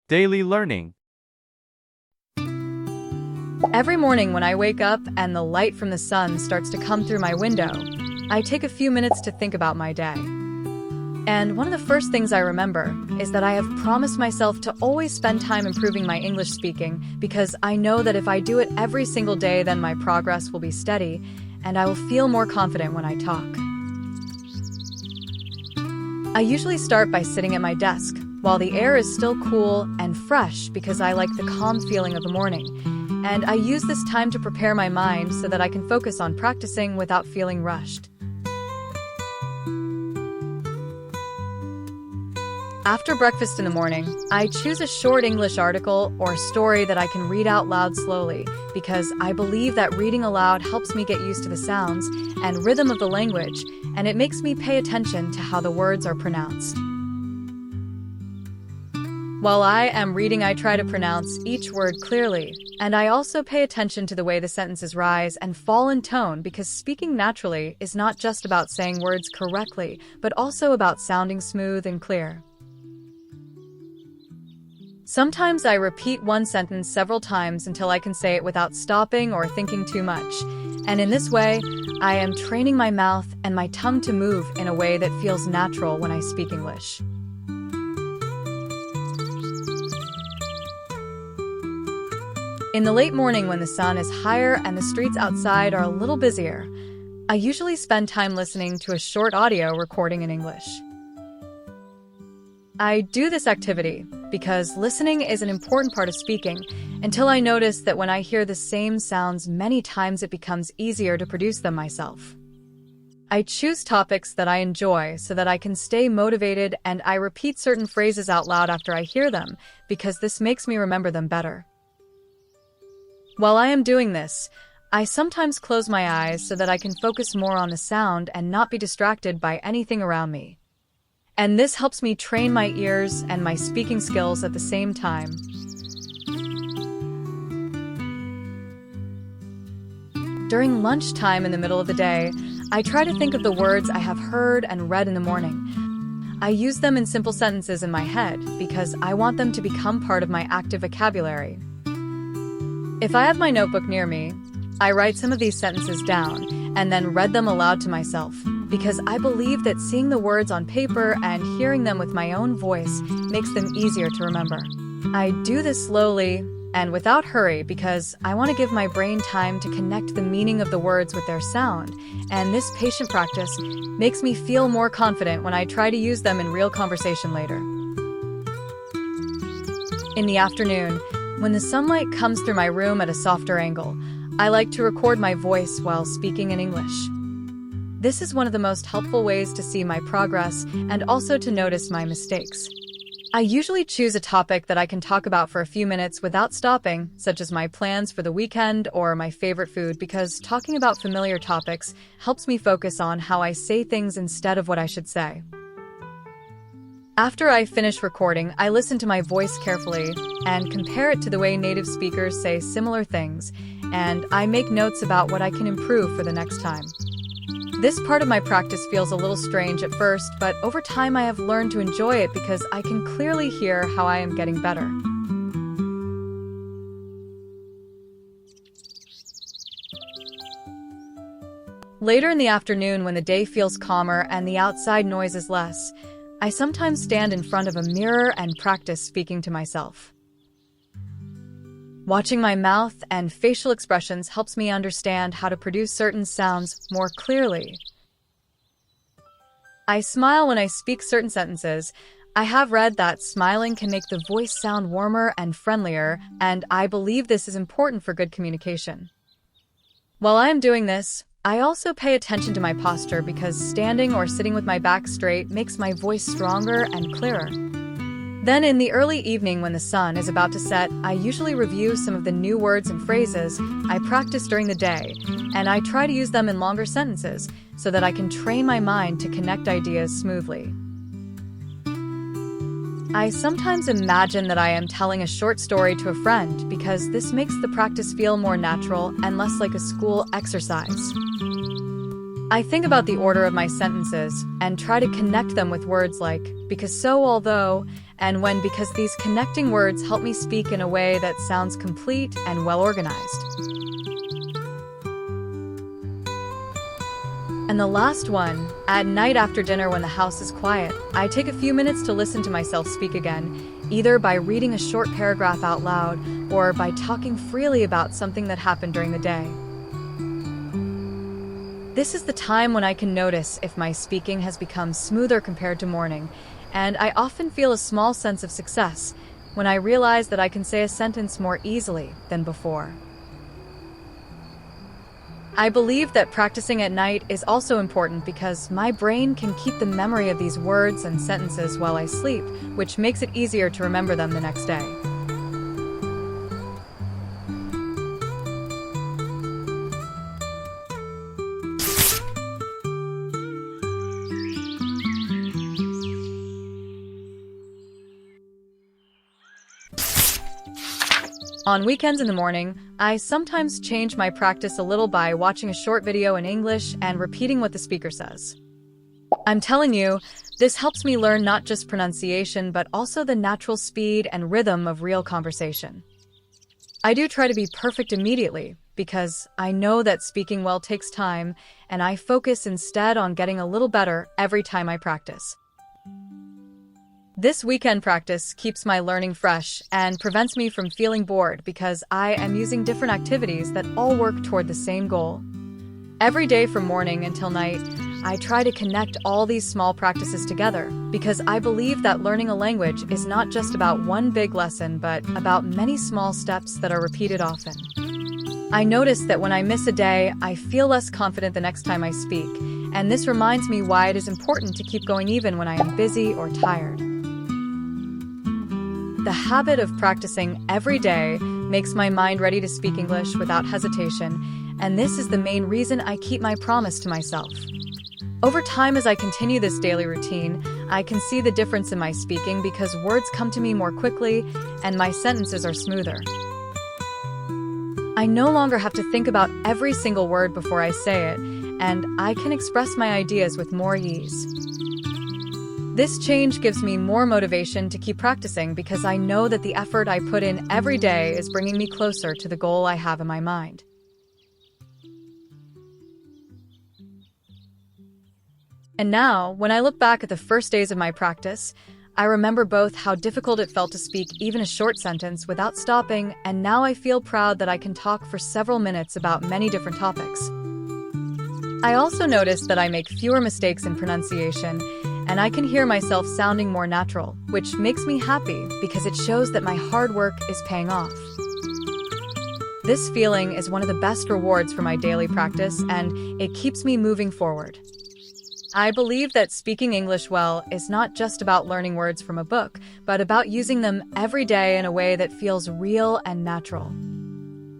Daily learning. Every morning when I wake up and the light from the sun starts to come through my window, I take a few minutes to think about my day. And one of the first things I remember is that I have promised myself to always spend time improving my English speaking because I know that if I do it every single day, then my progress will be steady and I will feel more confident when I talk. I usually start by sitting at my desk while the air is still cool and fresh because I like the calm feeling of the morning. And I use this time to prepare my mind so that I can focus on practicing without feeling rushed. After breakfast in the morning, I choose a short English article or story that I can read out loud slowly because I believe that reading aloud helps me get used to the sounds and rhythm of the language, and it makes me pay attention to how the words are pronounced. While I am reading, I try to pronounce each word clearly, and I also pay attention to the way the sentences rise and fall in tone because speaking naturally is not just about saying words correctly, but also about sounding smooth and clear. Sometimes I repeat one sentence several times until I can say it without stopping or thinking too much, and in this way, I am training my mouth and my tongue to move in a way that feels natural when I speak English. In the late morning when the sun is higher and the streets outside are a little busier, I usually spend time listening to a short audio recording in English. I do this activity because listening is an important part of speaking until I notice that when I hear the same sounds many times, it becomes easier to produce them myself. I choose topics that I enjoy so that I can stay motivated, and I repeat certain phrases out loud after I hear them because this makes me remember them better. While I am doing this, I sometimes close my eyes so that I can focus more on the sound and not be distracted by anything around me. And this helps me train my ears and my speaking skills at the same time. During lunchtime in the middle of the day, I try to think of the words I have heard and read in the morning. I use them in simple sentences in my head because I want them to become part of my active vocabulary. If I have my notebook near me, I write some of these sentences down and then read them aloud to myself because I believe that seeing the words on paper and hearing them with my own voice makes them easier to remember. I do this slowly and without hurry because I want to give my brain time to connect the meaning of the words with their sound, and this patient practice makes me feel more confident when I try to use them in real conversation later. In the afternoon, when the sunlight comes through my room at a softer angle, I like to record my voice while speaking in English. This is one of the most helpful ways to see my progress and also to notice my mistakes. I usually choose a topic that I can talk about for a few minutes without stopping, such as my plans for the weekend or my favorite food, because talking about familiar topics helps me focus on how I say things instead of what I should say. After I finish recording, I listen to my voice carefully and compare it to the way native speakers say similar things, and I make notes about what I can improve for the next time. This part of my practice feels a little strange at first, but over time I have learned to enjoy it because I can clearly hear how I am getting better. Later in the afternoon, when the day feels calmer and the outside noise is less, I sometimes stand in front of a mirror and practice speaking to myself. Watching my mouth and facial expressions helps me understand how to produce certain sounds more clearly. I smile when I speak certain sentences. I have read that smiling can make the voice sound warmer and friendlier, and I believe this is important for good communication. While I am doing this, I also pay attention to my posture because standing or sitting with my back straight makes my voice stronger and clearer. Then in the early evening when the sun is about to set, I usually review some of the new words and phrases I practiced during the day, and I try to use them in longer sentences so that I can train my mind to connect ideas smoothly. I sometimes imagine that I am telling a short story to a friend because this makes the practice feel more natural and less like a school exercise. I think about the order of my sentences and try to connect them with words like because, so, although, and when because these connecting words help me speak in a way that sounds complete and well organized. And the last one, at night after dinner when the house is quiet, I take a few minutes to listen to myself speak again, either by reading a short paragraph out loud or by talking freely about something that happened during the day. This is the time when I can notice if my speaking has become smoother compared to morning, and I often feel a small sense of success when I realize that I can say a sentence more easily than before. I believe that practicing at night is also important because my brain can keep the memory of these words and sentences while I sleep, which makes it easier to remember them the next day. On weekends in the morning, I sometimes change my practice a little by watching a short video in English and repeating what the speaker says. I'm telling you, this helps me learn not just pronunciation, but also the natural speed and rhythm of real conversation. I do try to be perfect immediately, because I know that speaking well takes time, and I focus instead on getting a little better every time I practice. This weekend practice keeps my learning fresh and prevents me from feeling bored because I am using different activities that all work toward the same goal. Every day from morning until night, I try to connect all these small practices together because I believe that learning a language is not just about one big lesson, but about many small steps that are repeated often. I notice that when I miss a day, I feel less confident the next time I speak, and this reminds me why it is important to keep going even when I am busy or tired. The habit of practicing every day makes my mind ready to speak English without hesitation, and this is the main reason I keep my promise to myself. Over time, as I continue this daily routine, I can see the difference in my speaking because words come to me more quickly and my sentences are smoother. I no longer have to think about every single word before I say it, and I can express my ideas with more ease. This change gives me more motivation to keep practicing because I know that the effort I put in every day is bringing me closer to the goal I have in my mind. And now, when I look back at the first days of my practice, I remember both how difficult it felt to speak even a short sentence without stopping, and now I feel proud that I can talk for several minutes about many different topics. I also notice that I make fewer mistakes in pronunciation, and I can hear myself sounding more natural, which makes me happy because it shows that my hard work is paying off. This feeling is one of the best rewards for my daily practice, and it keeps me moving forward. I believe that speaking English well is not just about learning words from a book, but about using them every day in a way that feels real and natural.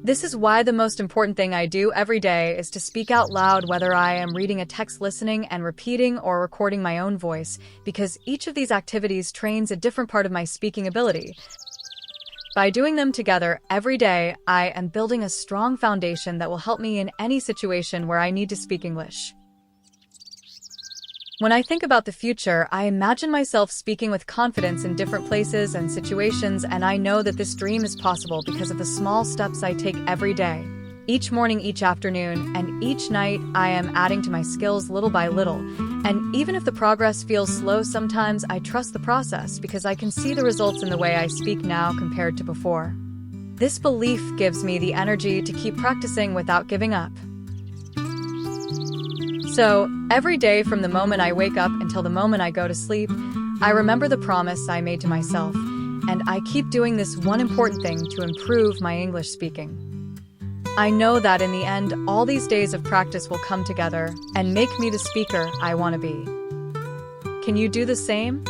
This is why the most important thing I do every day is to speak out loud, whether I am reading a text, listening and repeating, or recording my own voice, because each of these activities trains a different part of my speaking ability. By doing them together every day, I am building a strong foundation that will help me in any situation where I need to speak English. When I think about the future, I imagine myself speaking with confidence in different places and situations, and I know that this dream is possible because of the small steps I take every day. Each morning, each afternoon, and each night, I am adding to my skills little by little. And even if the progress feels slow sometimes, I trust the process because I can see the results in the way I speak now compared to before. This belief gives me the energy to keep practicing without giving up. So, every day from the moment I wake up until the moment I go to sleep, I remember the promise I made to myself, and I keep doing this one important thing to improve my English speaking. I know that in the end, all these days of practice will come together and make me the speaker I want to be. Can you do the same?